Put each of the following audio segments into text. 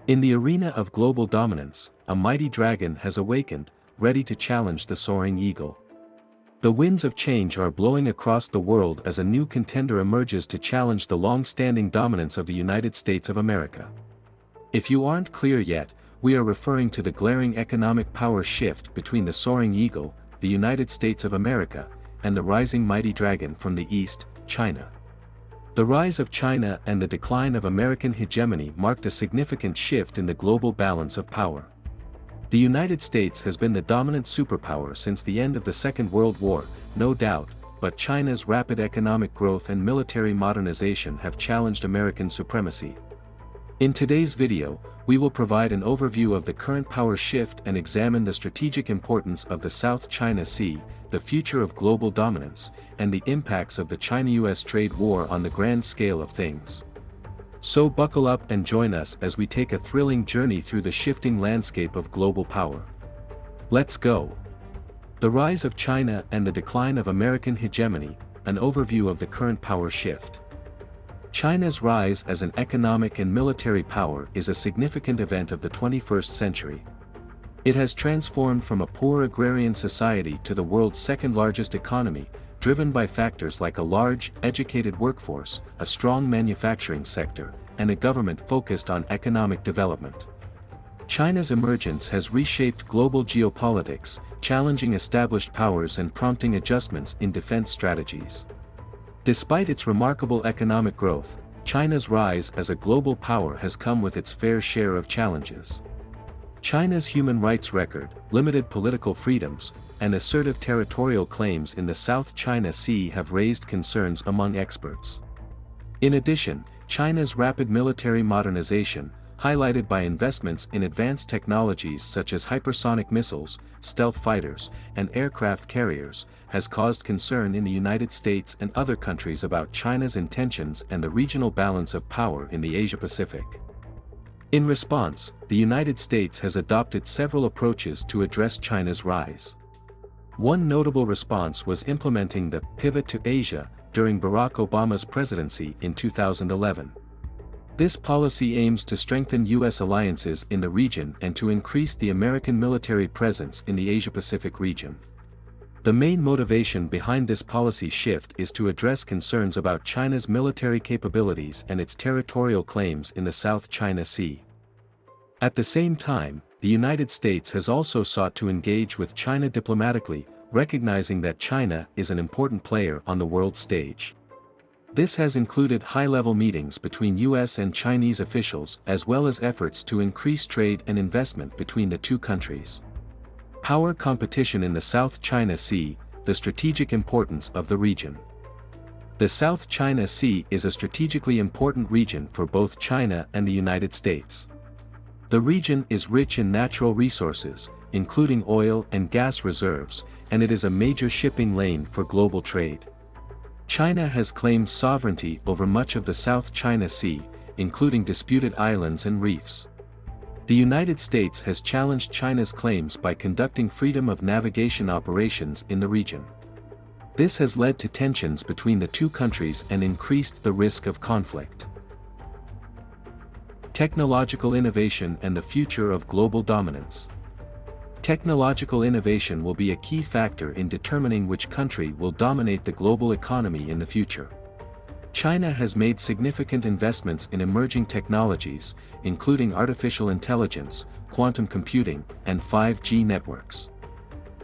In the arena of global dominance, a mighty dragon has awakened, ready to challenge the soaring eagle. The winds of change are blowing across the world as a new contender emerges to challenge the long-standing dominance of the United States of America. If you aren't clear yet, we are referring to the glaring economic power shift between the soaring eagle, the United States of America, and the rising mighty dragon from the east, China. The rise of China and the decline of American hegemony marked a significant shift in the global balance of power. The United States has been the dominant superpower since the end of the Second World War, no doubt, but China's rapid economic growth and military modernization have challenged American supremacy. In today's video, we will provide an overview of the current power shift and examine the strategic importance of the South China Sea, the future of global dominance, and the impacts of the China-US trade war on the grand scale of things. So buckle up and join us as we take a thrilling journey through the shifting landscape of global power. Let's go! The rise of China and the decline of American hegemony, an overview of the current power shift. China's rise as an economic and military power is a significant event of the 21st century. It has transformed from a poor agrarian society to the world's second-largest economy, driven by factors like a large, educated workforce, a strong manufacturing sector, and a government focused on economic development. China's emergence has reshaped global geopolitics, challenging established powers and prompting adjustments in defense strategies. Despite its remarkable economic growth, China's rise as a global power has come with its fair share of challenges. China's human rights record, limited political freedoms, and assertive territorial claims in the South China Sea have raised concerns among experts. In addition, China's rapid military modernization, highlighted by investments in advanced technologies such as hypersonic missiles, stealth fighters, and aircraft carriers, has caused concern in the United States and other countries about China's intentions and the regional balance of power in the Asia-Pacific. In response, the United States has adopted several approaches to address China's rise. One notable response was implementing the pivot to Asia during Barack Obama's presidency in 2011. This policy aims to strengthen U.S. alliances in the region and to increase the American military presence in the Asia-Pacific region. The main motivation behind this policy shift is to address concerns about China's military capabilities and its territorial claims in the South China Sea. At the same time, the United States has also sought to engage with China diplomatically, recognizing that China is an important player on the world stage. This has included high-level meetings between U.S. and Chinese officials as well as efforts to increase trade and investment between the two countries. Power competition in the South China Sea, the strategic importance of the region. The South China Sea is a strategically important region for both China and the United States. The region is rich in natural resources, including oil and gas reserves, and it is a major shipping lane for global trade. China has claimed sovereignty over much of the South China Sea, including disputed islands and reefs. The United States has challenged China's claims by conducting freedom of navigation operations in the region. This has led to tensions between the two countries and increased the risk of conflict. Technological innovation and the future of global dominance. Technological innovation will be a key factor in determining which country will dominate the global economy in the future. China has made significant investments in emerging technologies, including artificial intelligence, quantum computing, and 5G networks.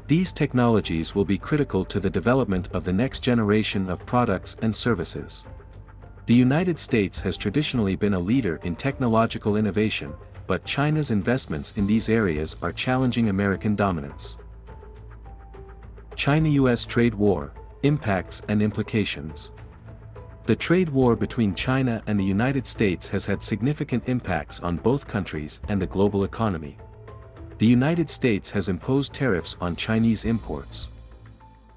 These technologies will be critical to the development of the next generation of products and services. The United States has traditionally been a leader in technological innovation, but China's investments in these areas are challenging American dominance. China-US trade war, impacts and implications. The trade war between China and the United States has had significant impacts on both countries and the global economy. The United States has imposed tariffs on Chinese imports.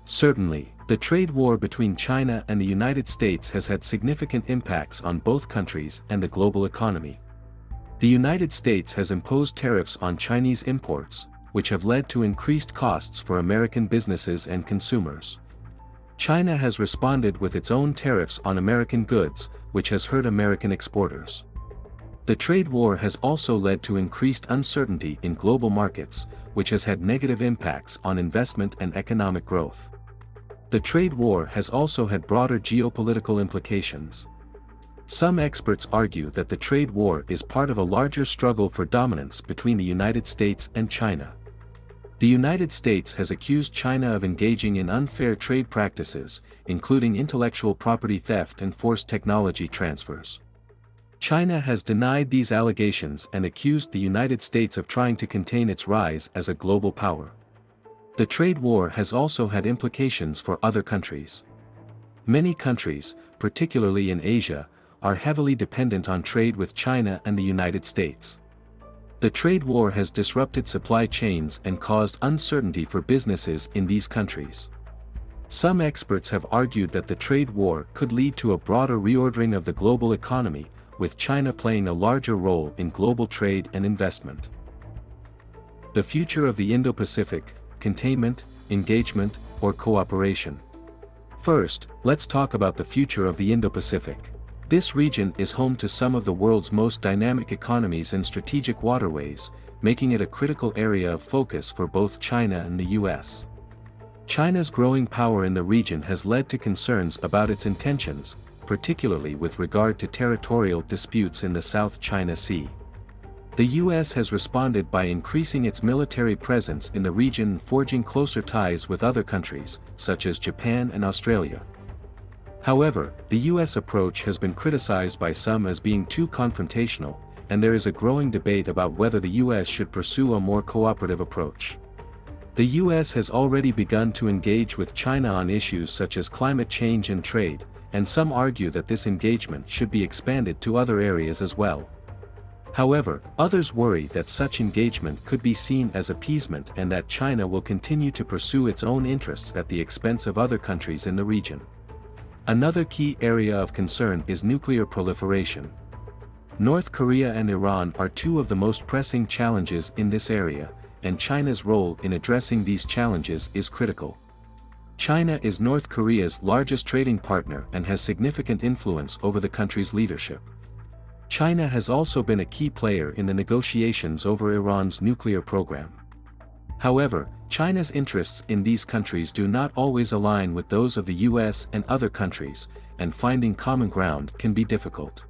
Certainly, the trade war between China and the United States has had significant impacts on both countries and the global economy. The United States has imposed tariffs on Chinese imports, which have led to increased costs for American businesses and consumers. China has responded with its own tariffs on American goods, which has hurt American exporters. The trade war has also led to increased uncertainty in global markets, which has had negative impacts on investment and economic growth. The trade war has also had broader geopolitical implications. Some experts argue that the trade war is part of a larger struggle for dominance between the United States and China. The United States has accused China of engaging in unfair trade practices, including intellectual property theft and forced technology transfers. China has denied these allegations and accused the United States of trying to contain its rise as a global power. The trade war has also had implications for other countries. Many countries, particularly in Asia, are heavily dependent on trade with China and the United States. The trade war has disrupted supply chains and caused uncertainty for businesses in these countries. Some experts have argued that the trade war could lead to a broader reordering of the global economy, with China playing a larger role in global trade and investment. The future of the Indo-Pacific: containment, engagement, or cooperation. First, let's talk about the future of the Indo-Pacific. This region is home to some of the world's most dynamic economies and strategic waterways, making it a critical area of focus for both China and the US. China's growing power in the region has led to concerns about its intentions, particularly with regard to territorial disputes in the South China Sea. The US has responded by increasing its military presence in the region and forging closer ties with other countries, such as Japan and Australia. However, the US approach has been criticized by some as being too confrontational, and there is a growing debate about whether the US should pursue a more cooperative approach. The US has already begun to engage with China on issues such as climate change and trade, and some argue that this engagement should be expanded to other areas as well. However, others worry that such engagement could be seen as appeasement and that China will continue to pursue its own interests at the expense of other countries in the region. Another key area of concern is nuclear proliferation. North Korea and Iran are two of the most pressing challenges in this area, and China's role in addressing these challenges is critical. China is North Korea's largest trading partner and has significant influence over the country's leadership. China has also been a key player in the negotiations over Iran's nuclear program. However, China's interests in these countries do not always align with those of the US and other countries, and finding common ground can be difficult.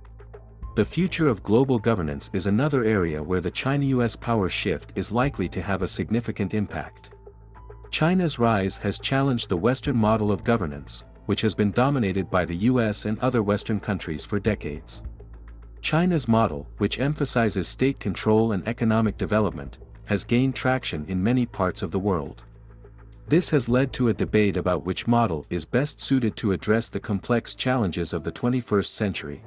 The future of global governance is another area where the China-US power shift is likely to have a significant impact. China's rise has challenged the Western model of governance, which has been dominated by the US and other Western countries for decades. China's model, which emphasizes state control and economic development, has gained traction in many parts of the world. This has led to a debate about which model is best suited to address the complex challenges of the 21st century.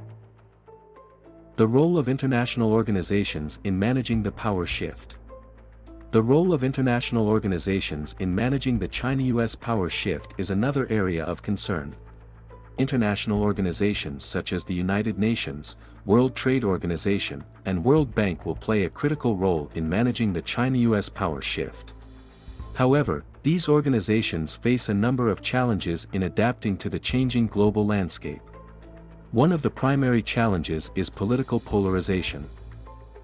The role of international organizations in managing the power shift. The role of international organizations in managing the China-US power shift is another area of concern. International organizations such as the United Nations, World Trade Organization, and World Bank will play a critical role in managing the China-US power shift. However, these organizations face a number of challenges in adapting to the changing global landscape. One of the primary challenges is political polarization.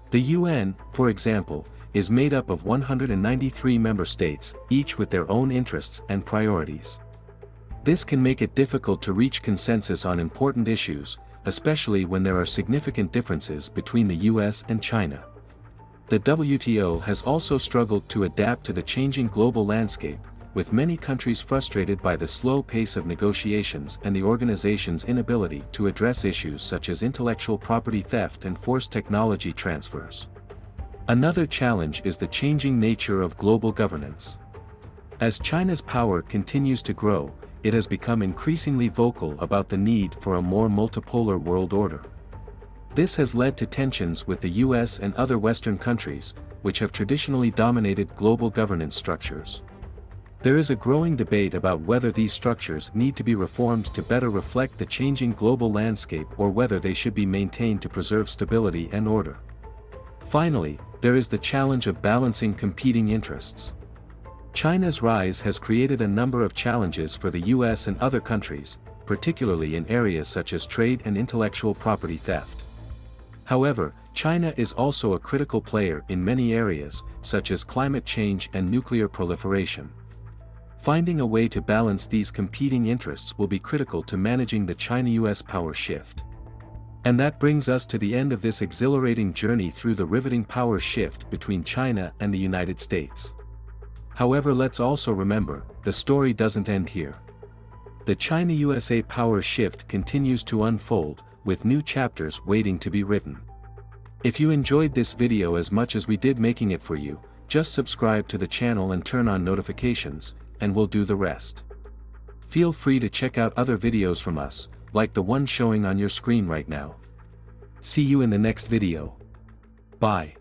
The UN, for example, is made up of 193 member states, each with their own interests and priorities. This can make it difficult to reach consensus on important issues, especially when there are significant differences between the US and China. The WTO has also struggled to adapt to the changing global landscape, with many countries frustrated by the slow pace of negotiations and the organization's inability to address issues such as intellectual property theft and forced technology transfers. Another challenge is the changing nature of global governance. As China's power continues to grow, it has become increasingly vocal about the need for a more multipolar world order. This has led to tensions with the US and other Western countries, which have traditionally dominated global governance structures. There is a growing debate about whether these structures need to be reformed to better reflect the changing global landscape or whether they should be maintained to preserve stability and order. Finally, there is the challenge of balancing competing interests. China's rise has created a number of challenges for the US and other countries, particularly in areas such as trade and intellectual property theft. However, China is also a critical player in many areas, such as climate change and nuclear proliferation. Finding a way to balance these competing interests will be critical to managing the China-US power shift. And that brings us to the end of this exhilarating journey through the riveting power shift between China and the United States. However, let's also remember, the story doesn't end here. The China-USA power shift continues to unfold, with new chapters waiting to be written. If you enjoyed this video as much as we did making it for you, just subscribe to the channel and turn on notifications, and we'll do the rest. Feel free to check out other videos from us, like the one showing on your screen right now. See you in the next video. Bye.